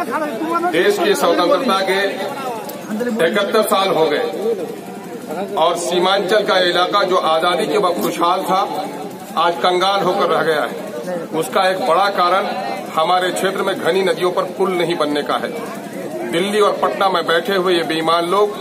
देश की स्वतंत्रता के 71 साल हो गए और सीमांचल का इलाका जो आजादी के वक्त खुशहाल था आज कंगाल होकर रह गया है। उसका एक बड़ा कारण हमारे क्षेत्र में घनी नदियों पर पुल नहीं बनने का है। दिल्ली और पटना में बैठे हुए ये बेईमान लोग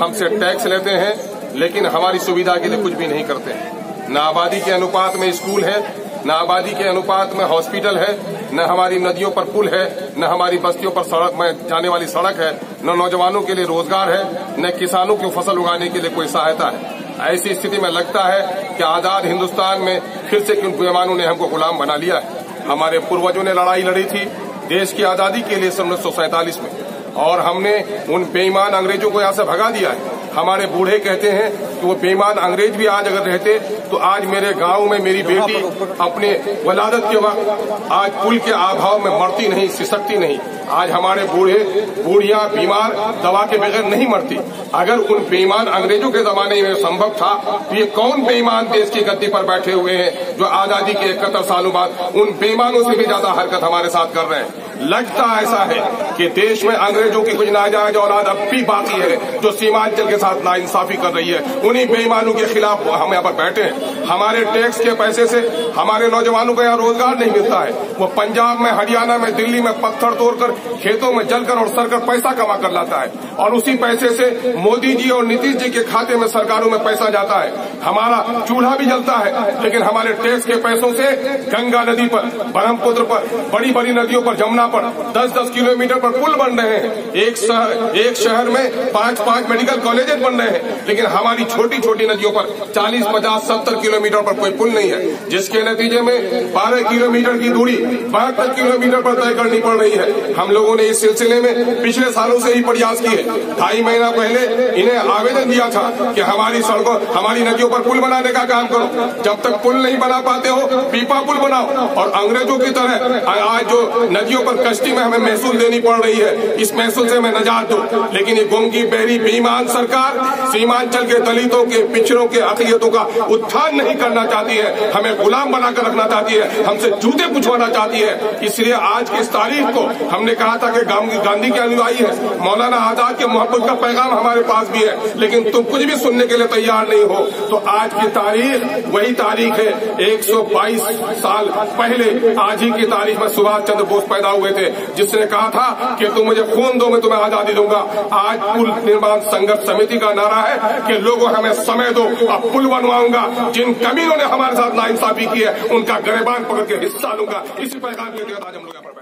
हमसे टैक्स लेते हैं लेकिन हमारी सुविधा के लिए कुछ भी नहीं करते हैं। न आबादी के अनुपात में स्कूल है, न आबादी के अनुपात में हॉस्पिटल है, न हमारी नदियों पर पुल है, न हमारी बस्तियों पर सड़क में जाने वाली सड़क है, न नौजवानों के लिए रोजगार है, न किसानों को फसल उगाने के लिए कोई सहायता है। ऐसी स्थिति में लगता है कि आजाद हिंदुस्तान में फिर से किन बेईमानों ने हमको गुलाम बना लिया है। हमारे पूर्वजों ने लड़ाई लड़ी थी देश की आजादी के लिए 1947 में और हमने उन बेईमान अंग्रेजों को यहाँ से भगा दिया है। हमारे बूढ़े कहते हैं कि वो बेईमान अंग्रेज भी आज अगर रहते तो आज मेरे गांव में मेरी बेटी अपने वलादत के वक्त आज पुल के अभाव में मरती नहीं, सिसकती नहीं। आज हमारे बूढ़े बूढ़ियां बीमार दवा के बगैर नहीं मरती। अगर उन बेईमान अंग्रेजों के जमाने में संभव था तो ये कौन बेईमान देश की गद्दी पर बैठे हुए हैं जो आजादी के 71 सालों बाद उन बेईमानों से भी ज्यादा हरकत हमारे साथ कर रहे हैं। लगता ऐसा है कि देश में अंग्रेजों की कुछ नाजायज औलाद अब भी बाकी है जो सीमांचल के साथ नाइंसाफी कर रही है। उन्हीं बेईमानों के खिलाफ हम यहाँ पर बैठे हैं। हमारे टैक्स के पैसे से हमारे नौजवानों को यहाँ रोजगार नहीं मिलता है। वो पंजाब में, हरियाणा में, दिल्ली में पत्थर तोड़कर खेतों में जलकर और सरकर पैसा कमा कर लाता है और उसी पैसे से मोदी जी और नीतीश जी के खाते में सरकारों में पैसा जाता है। हमारा चूल्हा भी जलता है लेकिन हमारे टैक्स के पैसों से गंगा नदी पर, ब्रह्मपुत्र पर, बड़ी बड़ी नदियों पर, जमुना पर 10-10 किलोमीटर पर पुल बन रहे हैं। एक शहर में 5-5 मेडिकल कॉलेजेस बन रहे हैं लेकिन हमारी छोटी छोटी नदियों पर 40, 50, 70 किलोमीटर पर कोई पुल नहीं है, जिसके नतीजे में 12 किलोमीटर की दूरी 72 किलोमीटर पर तय करनी पड़ रही है। हम लोगों ने इस सिलसिले में पिछले सालों से ही प्रयास किए। 2.5 महीना पहले इन्हें आवेदन दिया था कि हमारी सड़कों, हमारी नदियों पर पुल बनाने का काम करो। जब तक पुल नहीं बना पाते हो पीपा पुल बनाओ और अंग्रेजों की तरह आज जो नदियों पर कश्ती में हमें महसूल देनी पड़ रही है इस महसूल से हमें निजात दो। लेकिन ये गुंगी बहरी बेईमान सरकार सीमांचल के दलितों के, पिछड़ों के, अकलियतों का उत्थान नहीं करना चाहती है। हमें गुलाम बनाकर रखना चाहती है, हमसे जूते पुछवाना चाहती है। इसलिए आज की इस तारीख को हमने कहा था कि गांधी के अनुयायी है, मौलाना आजाद के मोहब्बत का पैगाम हमारे पास भी है लेकिन तुम कुछ भी सुनने के लिए तैयार नहीं हो। तो आज की तारीख वही तारीख है 122 साल पहले आज ही की तारीख में सुभाष चंद्र बोस पैदा हुए थे जिसने कहा था कि तुम मुझे खून दो मैं तुम्हें आजादी दूंगा। आज पुल निर्माण संघर्ष समिति का नारा है कि लोगों हमें समय दो, अब पुल बनवाऊंगा। जिन कमीनों ने हमारे साथ नाइंसाफी की है उनका गिरबान पकड़ के हिस्सा लूंगा। इसी पैगाम के लिए आज हम लोग